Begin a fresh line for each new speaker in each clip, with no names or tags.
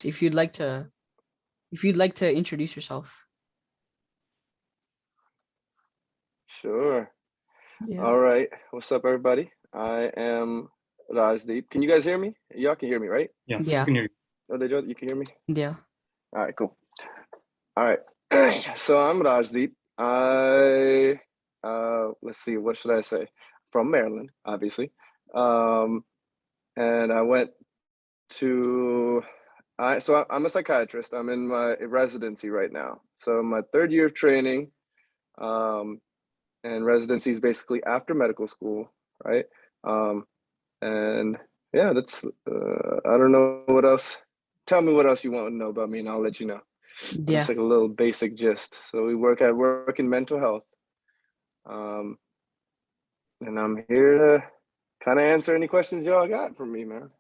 if you'd like to introduce yourself.
Sure.
Yeah.
All right. What's up, everybody? I am Rajdeep. Can you guys hear me? Y'all can hear me, right?
Yeah.
Yeah.
Oh, you can hear me?
Yeah.
All right, cool. All right. So I'm Rajdeep. Let's see, what should I say? From Maryland, obviously. And I went to, I'm a psychiatrist. I'm in my residency right now. So my third year of training, and residency is basically after medical school, right? And yeah, that's, I don't know what else. Tell me what else you want to know about me and I'll let you know.
Yeah.
It's like a little basic gist. So I work in mental health. And I'm here to kind of answer any questions y'all got from me, man.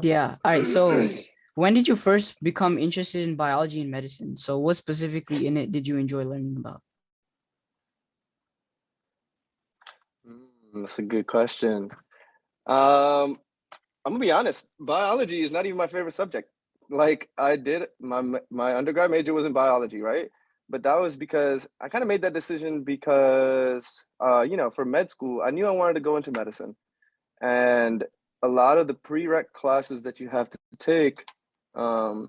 Yeah. All right. So when did you first become interested in biology and medicine? So what specifically in it did you enjoy learning about?
That's a good question. I'm gonna be honest, biology is not even my favorite subject. Like I did my undergrad major was in biology, right? But that was because I kind of made that decision because for med school, I knew I wanted to go into medicine. And a lot of the prereq classes that you have to take to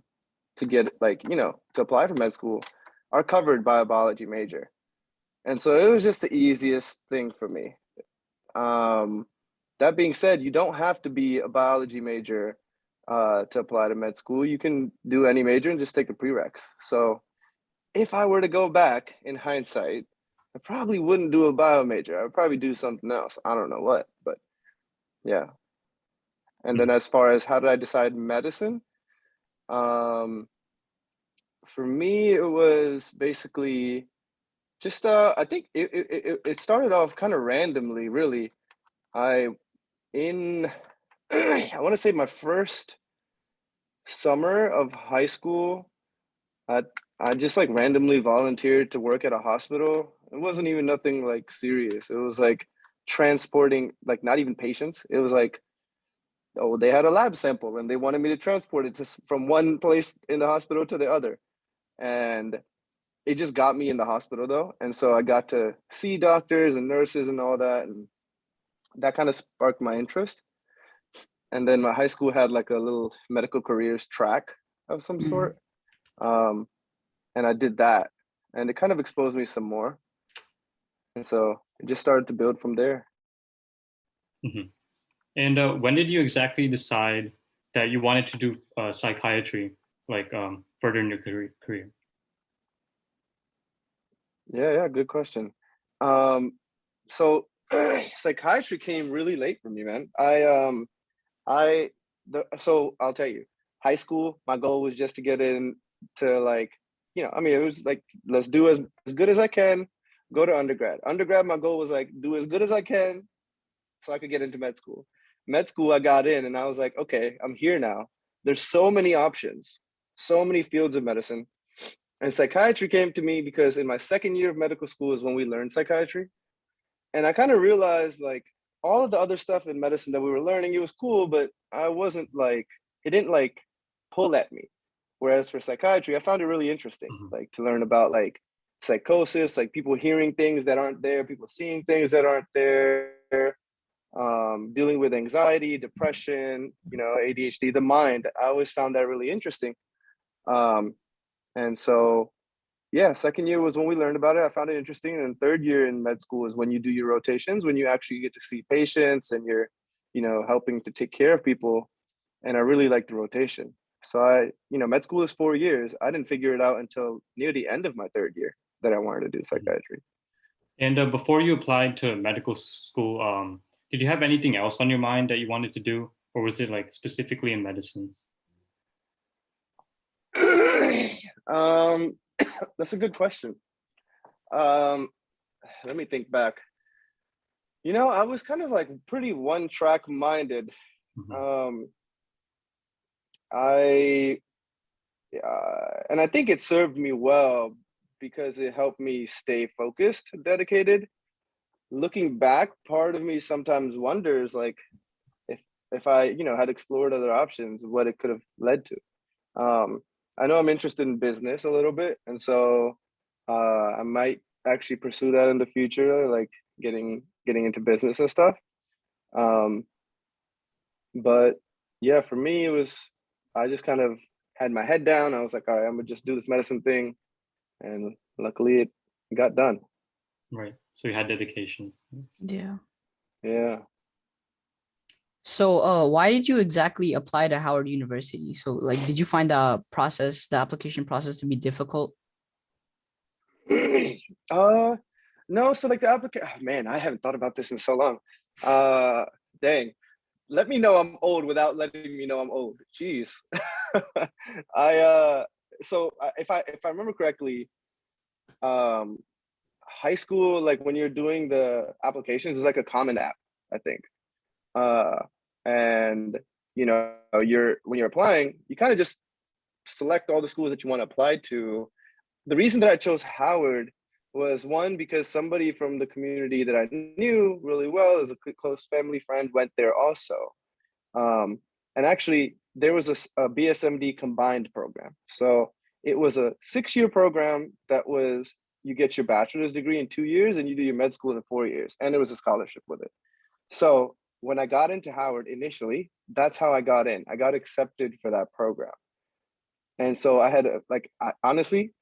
get to apply for med school are covered by a biology major. And so it was just the easiest thing for me. That being said, you don't have to be a biology major to apply to med school. You can do any major and just take the prereqs. So if I were to go back in hindsight, I probably wouldn't do a bio major. I would probably do something else. I don't know what, but yeah. And then as far as how did I decide medicine? For me, it was basically just, I think it started off kind of randomly, really. I want to say my first summer of high school, I just like randomly volunteered to work at a hospital. It wasn't even nothing like serious. It was like transporting, like not even patients. It was like, oh, they had a lab sample and they wanted me to transport it from one place in the hospital to the other. And it just got me in the hospital though. And so I got to see doctors and nurses and all that. And that kind of sparked my interest. And then my high school had like a little medical careers track of some sort. And I did that. And it kind of exposed me some more. And so it just started to build from there.
Mm-hmm. And when did you exactly decide that you wanted to do psychiatry, like further in your career?
Yeah, good question. So psychiatry came really late for me, man. So I'll tell you, high school, my goal was just to get in to like, it was like, let's do as good as I can, go to undergrad. Undergrad, my goal was like, do as good as I can so I could get into med school. Med school, I got in and I was like, okay, I'm here now. There's so many options, so many fields of medicine. And psychiatry came to me because in my second year of medical school is when we learned psychiatry. And I kind of realized like all of the other stuff in medicine that we were learning, it was cool, but I wasn't like, it didn't like pull at me. Whereas for psychiatry, I found it really interesting, like to learn about like psychosis, like people hearing things that aren't there, people seeing things that aren't there, dealing with anxiety, depression, ADHD, the mind. I always found that really interesting. And so, yeah, second year was when we learned about it. I found it interesting. And third year in med school is when you do your rotations, when you actually get to see patients and you're, helping to take care of people. And I really liked the rotation. So med school is 4 years. I didn't figure it out until near the end of my third year that I wanted to do psychiatry.
And before you applied to medical school, did you have anything else on your mind that you wanted to do? Or was it like specifically in medicine?
That's a good question. Let me think back. I was kind of like pretty one-track minded. And I think it served me well because it helped me stay focused, dedicated. Looking back, part of me sometimes wonders like if I, had explored other options, what it could have led to. I know I'm interested in business a little bit, and so I might actually pursue that in the future, like getting into business and stuff. But yeah, for me, it was, I just kind of had my head down. I was like, all right, I'm gonna just do this medicine thing, and luckily it got done.
Right. So you had dedication.
Yeah.
Yeah.
So, why did you exactly apply to Howard University? So, like, did you find the application process to be difficult?
No, so like the application, man, I haven't thought about this in so long. Dang. Let me know I'm old without letting me know I'm old. Jeez. If I remember correctly, high school, like when you're doing the applications, is like a common app, I think. And you know, when you're applying, you kind of just select all the schools that you want to apply to. The reason that I chose Howard was, one, because somebody from the community that I knew really well, as a close family friend, went there also. And actually, there was a BSMD combined program. So it was a 6-year program that was, you get your bachelor's degree in 2 years and you do your med school in 4 years. And there was a scholarship with it. So when I got into Howard initially, that's how I got in. I got accepted for that program. And so I had, honestly,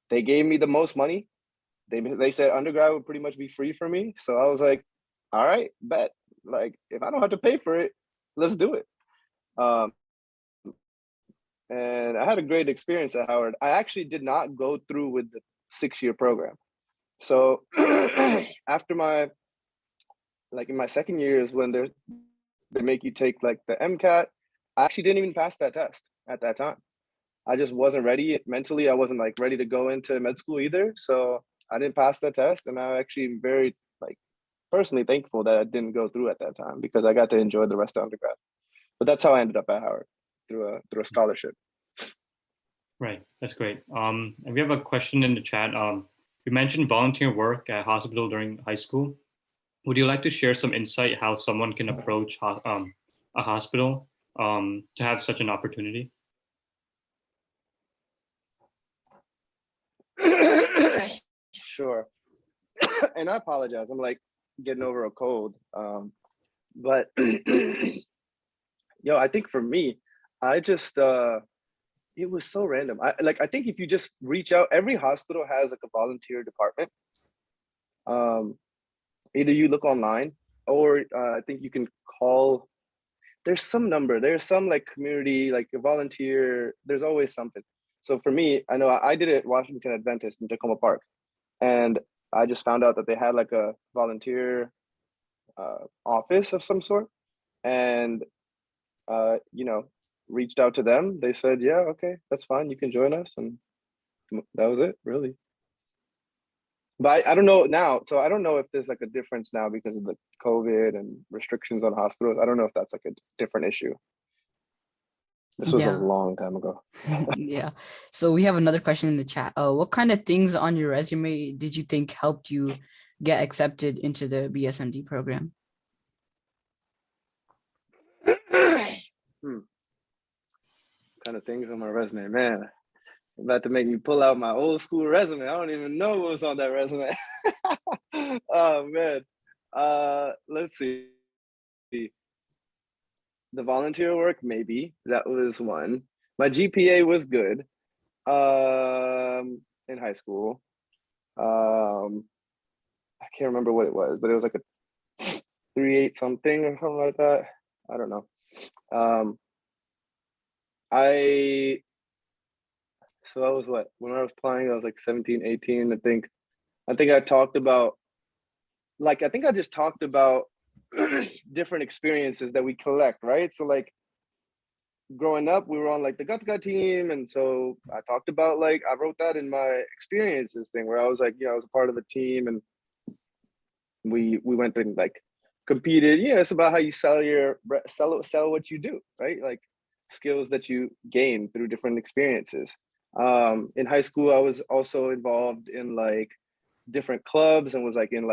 they gave me the most money. They said undergrad would pretty much be free for me. So I was like, all right, bet. Like, if I don't have to pay for it, let's do it. And I had a great experience at Howard. I actually did not go through with the 6-year program. So after in my second year is when they make you take like the MCAT. I actually didn't even pass that test at that time. I just wasn't ready mentally. I wasn't like ready to go into med school either. So I didn't pass that test, and I actually very personally thankful that I didn't go through at that time, because I got to enjoy the rest of undergrad. But that's how I ended up at Howard, through a scholarship.
Right. That's great. And we have a question in the chat. You mentioned volunteer work at hospital during high school. Would you like to share some insight how someone can approach a hospital to have such an opportunity?
Sure. And I apologize. I'm like getting over a cold. But I think for me, I just it was so random. I think if you just reach out, every hospital has like a volunteer department. Either you look online, or I think you can call. There's some number. There's some like community, like a volunteer. There's always something. So for me, I know I did it at Washington Adventist in Tacoma Park, and I just found out that they had like a volunteer office of some sort, and reached out to them. They said, yeah, okay, that's fine, you can join us, and that was it, really. But I don't know now. So I don't know if there's like a difference now because of the COVID and restrictions on hospitals. I don't know if that's like a different issue. This was a
Yeah.
long time ago.
Yeah. So we have another question in the chat. What kind of things on your resume did you think helped you get accepted into the BSMD program?
Kind of things on my resume, man. About to make me pull out my old school resume. I don't even know what was on that resume. Oh man. Let's see. The volunteer work, maybe. That was one. My GPA was good. In high school. I can't remember what it was, but it was like a 3.8 something or something like that. I don't know. So I was when I was playing, I was like 17, 18. I think I talked about, I just talked about different experiences that we collect, right? So like growing up, we were on like the Gatka team. And so I talked about I wrote that in my experiences thing, where I was like, I was a part of a team, and we went and competed. Yeah, it's about how you sell what you do, right? Like skills that you gain through different experiences. In high school, I was also involved in different clubs, and was in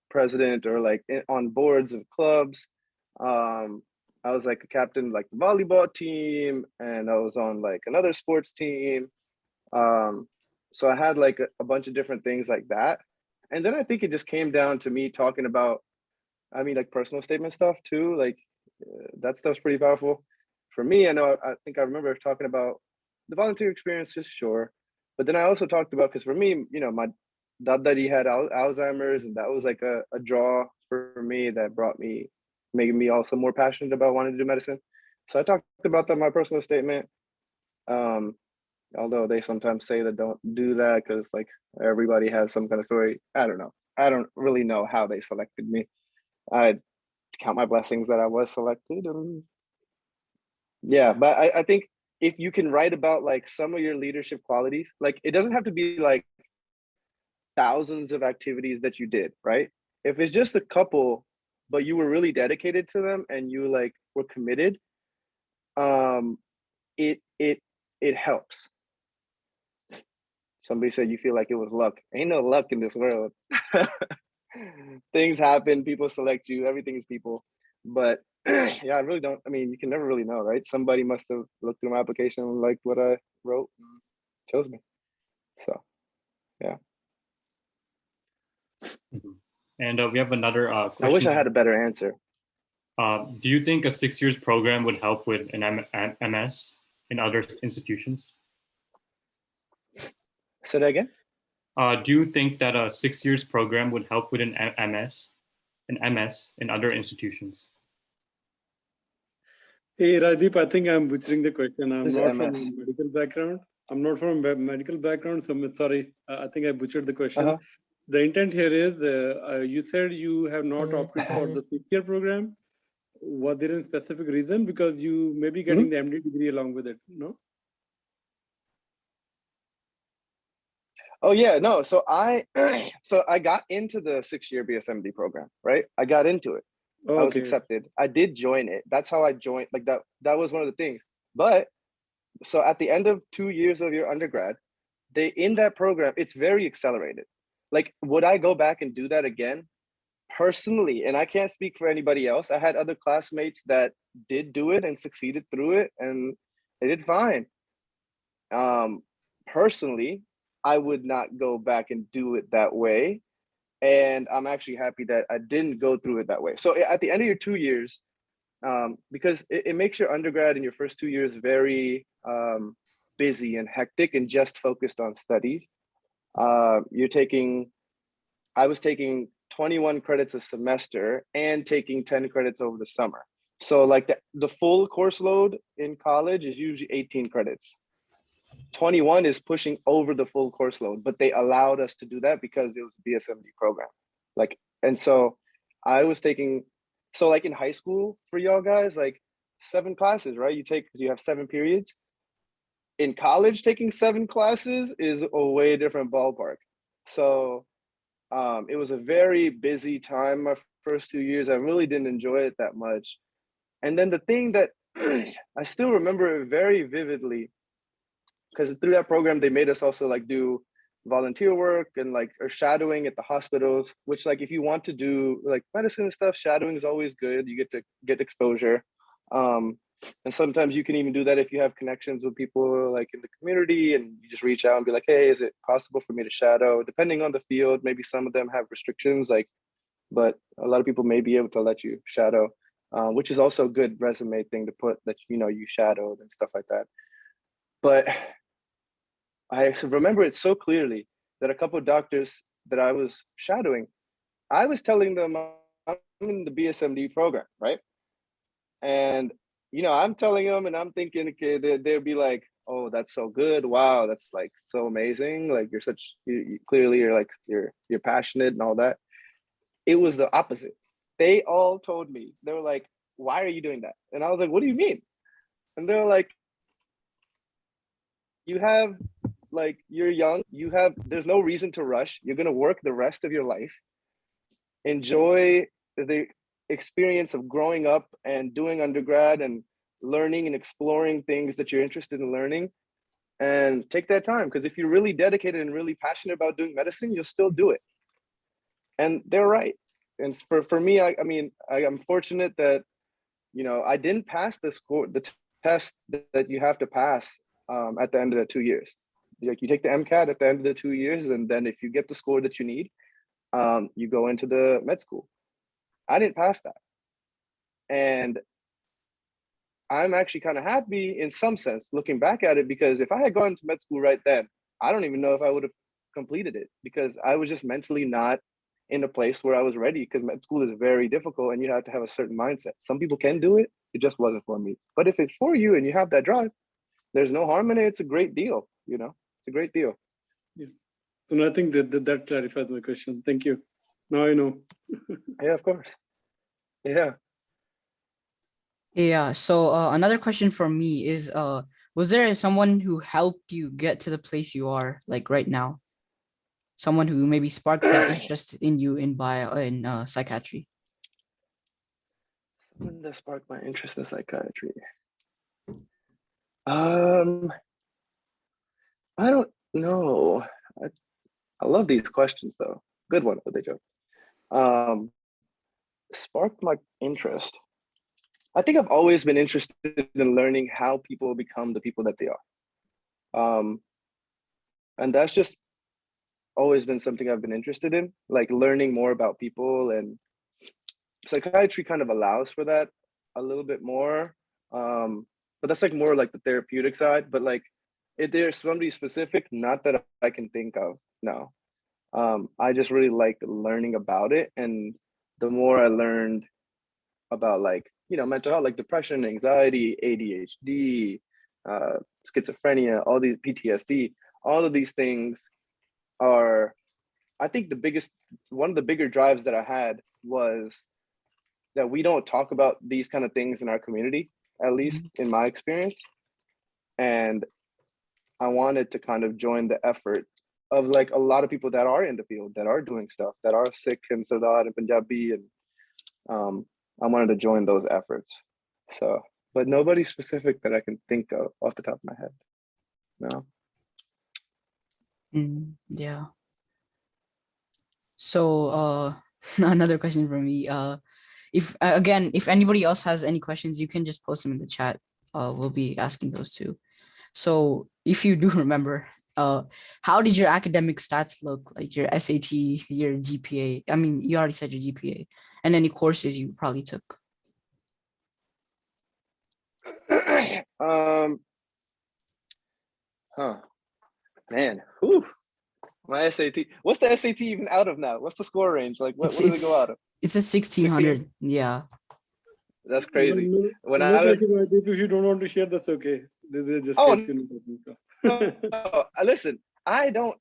president or on boards of clubs. I was like a captain, like the volleyball team, and I was on like another sports team. So I had like a bunch of different things like that. And then I think it just came down to me talking about, I mean, like personal statement stuff too. Like that stuff's pretty powerful. For me, I know, I think I remember talking about the volunteer experiences, sure. But then I also talked about, because for me, you know, my dad had Alzheimer's, and that was like a draw for me that brought me, making me also more passionate about wanting to do medicine. So I talked about that in my personal statement. Um, Although they sometimes say that don't do that because like everybody has some kind of story. I don't know. I don't really know how they selected me. I count my blessings that I was selected. And yeah, but I think if you can write about like some of your leadership qualities, like it doesn't have to be like thousands of activities that you did, right? If it's just a couple, but you were really dedicated to them and you like were committed, um, it helps. Somebody said you feel like it was luck. Ain't no luck in this world. Things happen, people select you, everything is people. But yeah, I really don't, I mean, you can never really know, right? Somebody must have looked through my application and liked what I wrote and chose me. So yeah.
Mhm. And we have another question.
I wish I had a better answer.
Do you think a 6 years program would help with an MS in other institutions?
Say that again?
Do you think that a 6 years program would help with an MS in other institutions?
Hey, Rajdeep, I think I'm butchering the question. I'm
This is
not from a
MS.
medical background. I'm not from a medical background, so I'm sorry. I think I butchered the question. The intent here is, you said you have not opted for the 6-year program. Was there a specific reason? Because you may be getting the MD degree along with it, no?
Oh yeah, no. So I so I got into the 6-year BSMD program, right? I got into it. I was
Okay.
accepted. I did join it. That's how I joined. Like that was one of the things. But so at the end of 2 years of your undergrad, they in that program, it's very accelerated. Like, would I go back and do that again? Personally, and I can't speak for anybody else. I had other classmates that did do it and succeeded through it, and they did fine. Personally, I would not go back and do it that way. And I'm actually happy that I didn't go through it that way. So at the end of your 2 years, because it makes your undergrad in your first 2 years very busy and hectic and just focused on studies. I was taking 21 credits a semester and taking 10 credits over the summer. So like the full course load in college is usually 18 credits. 21 is pushing over the full course load, but they allowed us to do that because it was a BSMD program. Like, and so I was taking, so like in high school for y'all guys, like 7 classes, right? You have 7 periods. In college, taking 7 classes is a way different ballpark. So it was a very busy time my first 2 years. I really didn't enjoy it that much. And then the thing that I still remember very vividly, because through that program, they made us also like do volunteer work and like or shadowing at the hospitals, which like if you want to do like medicine and stuff, shadowing is always good. You get to get exposure. And sometimes you can even do that if you have connections with people like in the community and you just reach out and be like, hey, is it possible for me to shadow? Depending on the field, maybe some of them have restrictions, like, but a lot of people may be able to let you shadow, which is also a good resume thing to put that, you know, you shadowed and stuff like that. But I remember it so clearly that a couple of doctors that I was shadowing, I was telling them I'm in the BSMD program, right? And you know, I'm telling them, and I'm thinking, okay, they'd be like, "Oh, that's so good! Wow, that's like so amazing! Like you're such clearly you're like you're passionate and all that." It was the opposite. They all told me, they were like, "Why are you doing that?" And I was like, "What do you mean?" And they were like, "You have like you're young. There's no reason to rush. You're gonna work the rest of your life. Enjoy the experience of growing up and doing undergrad and learning and exploring things that you're interested in learning, and take that time, because if you're really dedicated and really passionate about doing medicine, you'll still do it." And they're right. And for me, I mean, I'm fortunate that I didn't pass the test that you have to pass at the end of the 2 years. Like you take the MCAT at the end of the 2 years, and then if you get the score that you need, you go into the med school. I didn't pass that. And I'm actually kind of happy in some sense, looking back at it, because if I had gone to med school right then, I don't even know if I would have completed it, because I was just mentally not in a place where I was ready, because med school is very difficult and you have to have a certain mindset. Some people can do it. It just wasn't for me. But if it's for you and you have that drive, there's no harm in it. It's a great deal, It's a great deal.
Yeah. So I think that clarifies my question. Thank you. Now I know.
Yeah, of course. Yeah.
Yeah. So another question from me is, was there someone who helped you get to the place you are like right now? Someone who maybe sparked that interest in you in psychiatry?
Someone that sparked my interest in psychiatry. I don't know. I love these questions though. Good one, Adejo. Sparked my interest. I think I've always been interested in learning how people become the people that they are. And that's just always been something I've been interested in, like learning more about people, and psychiatry kind of allows for that a little bit more. But that's like more like the therapeutic side. But like, if there's somebody specific, not that I can think of, no. I just really liked learning about it. And the more I learned about like, mental health, like depression, anxiety, ADHD, schizophrenia, all these PTSD, all of these things are, I think one of the bigger drives that I had was that we don't talk about these kind of things in our community, at least in my experience. And I wanted to kind of join the effort of like a lot of people that are in the field, that are doing stuff, that are Sikh and Sardar and Punjabi, and I wanted to join those efforts. So, but nobody specific that I can think of off the top of my head. No.
Yeah. So another question from me. If anybody else has any questions, you can just post them in the chat. We'll be asking those too. So if you do remember, how did your academic stats look, like your SAT, your GPA? I mean, you already said your GPA, and any courses you probably took.
Man, whew. My SAT. What's the SAT even out of now? What's the score range? Like, what does it go out of?
It's a 1600. Yeah.
That's crazy.
No pressure, if you don't want to share, that's okay. They just
listen, I don't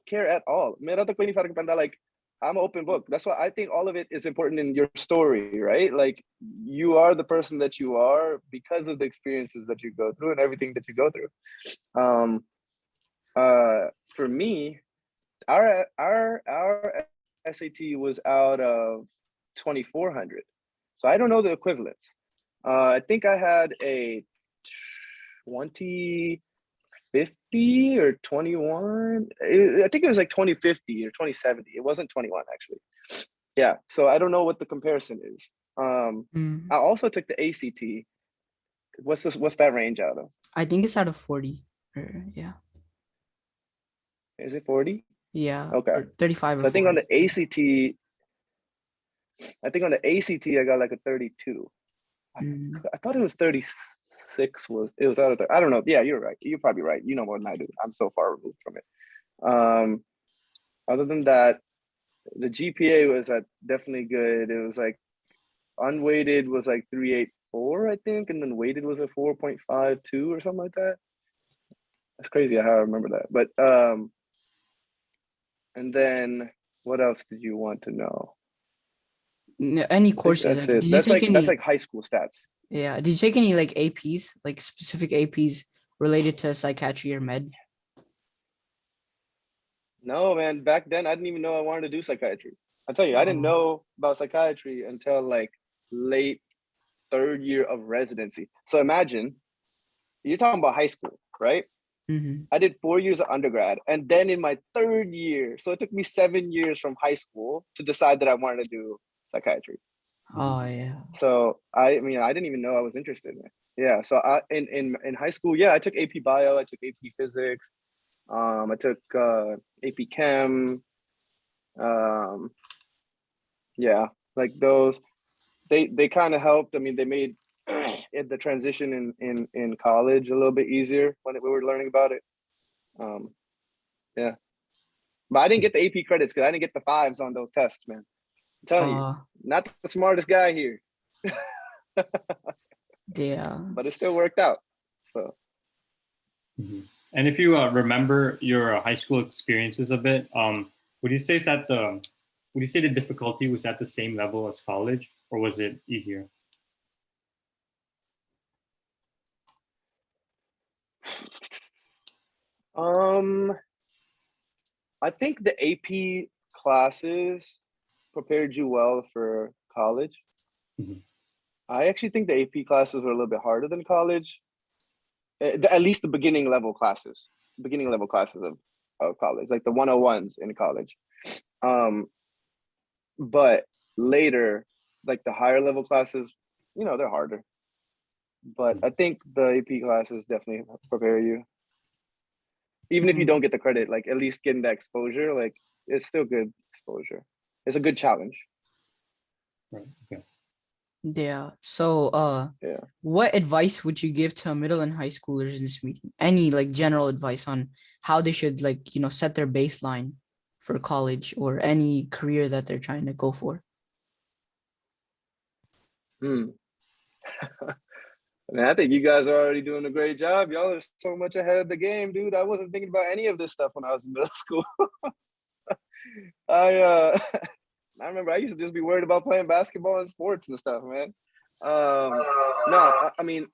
care at all. Like, I'm an open book. That's why I think all of it is important in your story, right? Like, you are the person that you are because of the experiences that you go through and everything that you go through. For me, our SAT was out of 2400. So I don't know the equivalents. I think I had a 2050 or 21. I think it was like 2050 or 2070. It wasn't 21 actually. Yeah. So I don't know what the comparison is. I also took the ACT. What's that range out of?
I think it's out of 40. Yeah.
Is it 40?
Yeah.
Okay.
35
so
or
I think
40.
on the ACT, I got like a 32. I thought it was 36. It was out of there. I don't know. Yeah, you're right. You're probably right. You know more than I do. I'm so far removed from it. Other than that, the GPA was definitely good. It was like unweighted was like 384, I think, and then weighted was a 4.52 or something like that. That's crazy how I remember that. But and then what else did you want to know?
Any courses?
That's it. That's like high school stats.
Yeah. Did you take any like APs, like specific APs related to psychiatry or med?
No, man. Back then, I didn't even know I wanted to do psychiatry. I tell you, I didn't know about psychiatry until like late 3rd year of residency. So imagine, you're talking about high school, right? I did 4 years of undergrad, and then in my 3rd year, so it took me 7 years from high school to decide that I wanted to do psychiatry.
Oh yeah.
So I mean, I didn't even know I was interested in it. Yeah. So I in high school, yeah, I took AP Bio, I took AP Physics, I took AP Chem. Um, yeah, like those. They kind of helped. I mean, they made the transition in college a little bit easier when we were learning about it. Um, yeah, but I didn't get the AP credits because I didn't get the fives on those tests, man. I'm telling you,
Uh
not the smartest guy here,
yeah.
but it still worked out. So.
Mhm. And if you remember your high school experiences a bit, would you say would you say the difficulty was at the same level as college, or was it easier?
I think the AP classes prepared you well for college.
Mhm.
I actually think the AP classes were a little bit harder than college. At least the beginning level classes of college, like the 101s in college. Um, but later, like the higher level classes, they're harder. But I think the AP classes definitely prepare you. Even if you don't get the credit, like at least getting that exposure, like it's still good exposure. It's a good challenge.
Right. Okay.
Yeah. So
Yeah.
what advice would you give to middle and high schoolers in this meeting? Any like general advice on how they should like, set their baseline for college or any career that they're trying to go for?
Hmm. Man, I think you guys are already doing a great job. Y'all are so much ahead of the game, dude. I wasn't thinking about any of this stuff when I was in middle school. I I remember I used to just be worried about playing basketball and sports and stuff, man. No, I mean,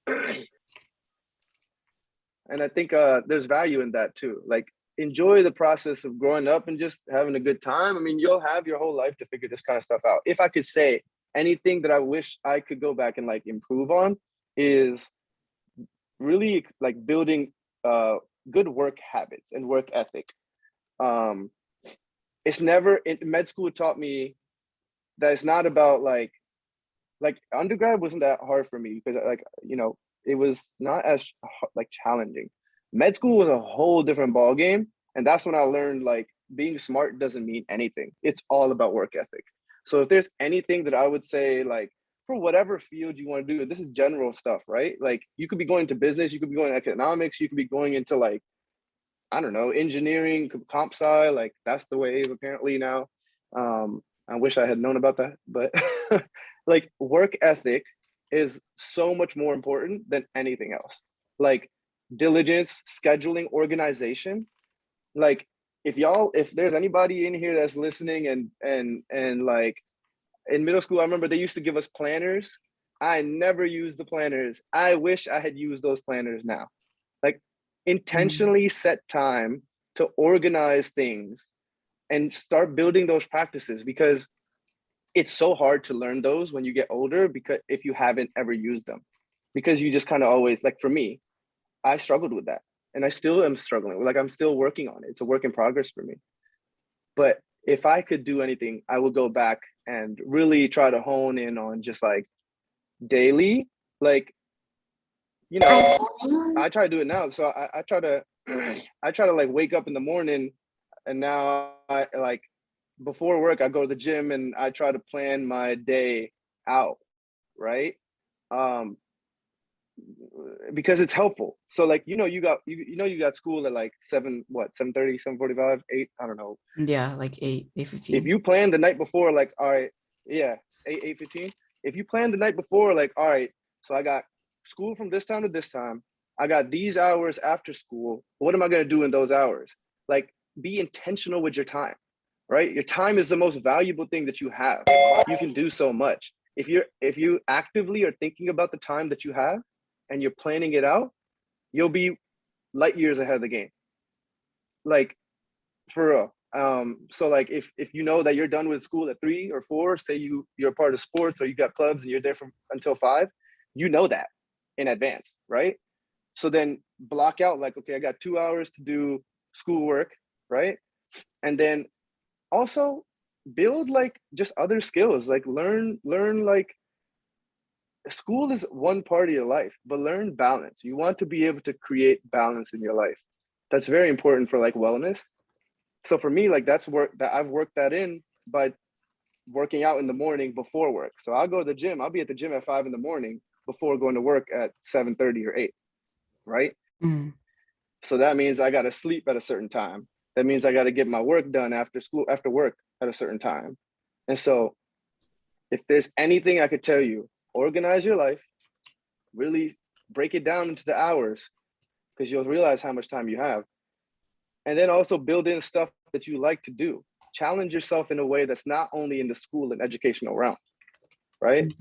and I think there's value in that too. Like enjoy the process of growing up and just having a good time. I mean, you'll have your whole life to figure this kind of stuff out. If I could say anything that I wish I could go back and like improve on is really like building good work habits and work ethic. It's never in med school taught me that it's not about like undergrad wasn't that hard for me because like it was not as like challenging. Med school was a whole different ball game, and that's when I learned like being smart doesn't mean anything. It's all about work ethic. So if there's anything that I would say like for whatever field you want to do, this is general stuff, right? Like you could be going to business, you could be going to economics, you could be going into like I don't know, engineering, comp sci, like that's the wave apparently now. I wish I had known about that, but like work ethic is so much more important than anything else. Like diligence, scheduling, organization. Like if there's anybody in here that's listening and like in middle school, I remember they used to give us planners. I never used the planners. I wish I had used those planners now. Like intentionally set time to organize things and start building those practices because it's so hard to learn those when you get older because if you haven't ever used them because you just kind of always like for me I struggled with that and I still am struggling like I'm still working on it. It's a work in progress for me, but if I could do anything I would go back and really try to hone in on just like daily like I try to do it now. So I try to I try to like wake up in the morning and now I like before work I go to the gym and I try to plan my day out, right? Um because it's helpful. So like you got school at like 7:30, 7:45, 8, I don't know.
Yeah, like 8,
If
8:15.
you plan the night before like all right, yeah, 8:15. If you plan the night before like all right, so I got school from this time to this time. I got these hours after school. What am I going to do in those hours? Like be intentional with your time, right? Your time is the most valuable thing that you have. You can do so much. If you actively are thinking about the time that you have and you're planning it out, you'll be light years ahead of the game. Like for real. So like if you know that you're done with school at 3 or 4, say you're part of sports or you got clubs and you're there from until 5, you know that in advance, right? So then block out like, okay, I got 2 hours to do schoolwork, right? And then also build like just other skills, like learn like school is one part of your life, but learn balance. You want to be able to create balance in your life. That's very important for like wellness. So for me, like that's work that I've worked that in by working out in the morning before work. So I'll go to the gym. I'll be at the gym at 5 a.m. before going to work at 7:30 or 8, right?
Mm.
So that means I got to sleep at a certain time. That means I got to get my work done after work at a certain time. And so if there's anything I could tell you, organize your life, really break it down into the hours, because you'll realize how much time you have. And then also build in stuff that you like to do. Challenge yourself in a way that's not only in the school and educational realm, right?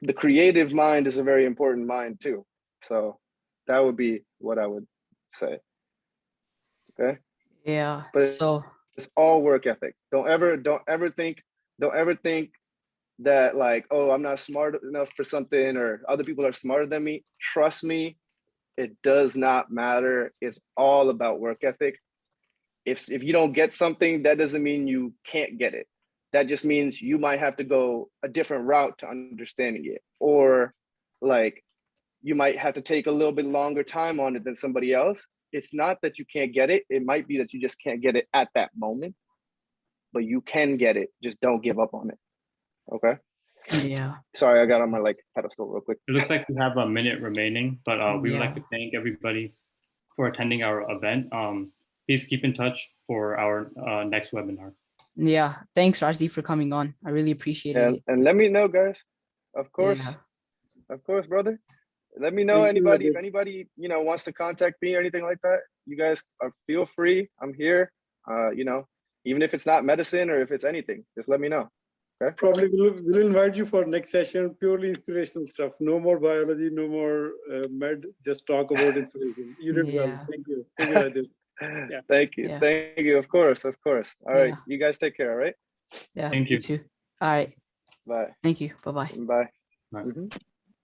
The creative mind is a very important mind too. So that would be what I would say. Okay.
Yeah.
But
So
it's all work ethic. Don't ever think that like, oh, I'm not smart enough for something or other people are smarter than me. Trust me, it does not matter. It's all about work ethic. If you don't get something, that doesn't mean you can't get it. That just means you might have to go a different route to understanding it. Or like you might have to take a little bit longer time on it than somebody else. It's not that you can't get it. It might be that you just can't get it at that moment, but you can get it. Just don't give up on it. Okay.
yeah.
Sorry, I got on my like pedestal real quick.
It looks like we have a minute remaining, but we would like
Yeah.
to thank everybody for attending our event. Please keep in touch for our next webinar.
Yeah. Thanks, Rajdeep, for coming on. I really appreciate it.
And let me know, guys. Of course.
Yeah.
Of course, brother. Let me know
Thank you,
anybody, if
Rajdeep.
anybody, wants to contact me or anything like that, you guys feel free. I'm here. Even if it's not medicine or if it's anything, just let me know. Okay.
Probably we'll invite you for next session, purely inspirational stuff. No more biology, no more med, just talk about inspiration. You did well.
Yeah.
Thank you. Thank you, Rajdeep. Yeah.
Thank you.
Yeah.
Thank you. Of course. Of course. All right.
Yeah.
You guys take care. All right.
Yeah.
Thank
You
you.
too. All right.
Bye.
Thank you. Bye-bye.
Bye.
Bye.
Mhm.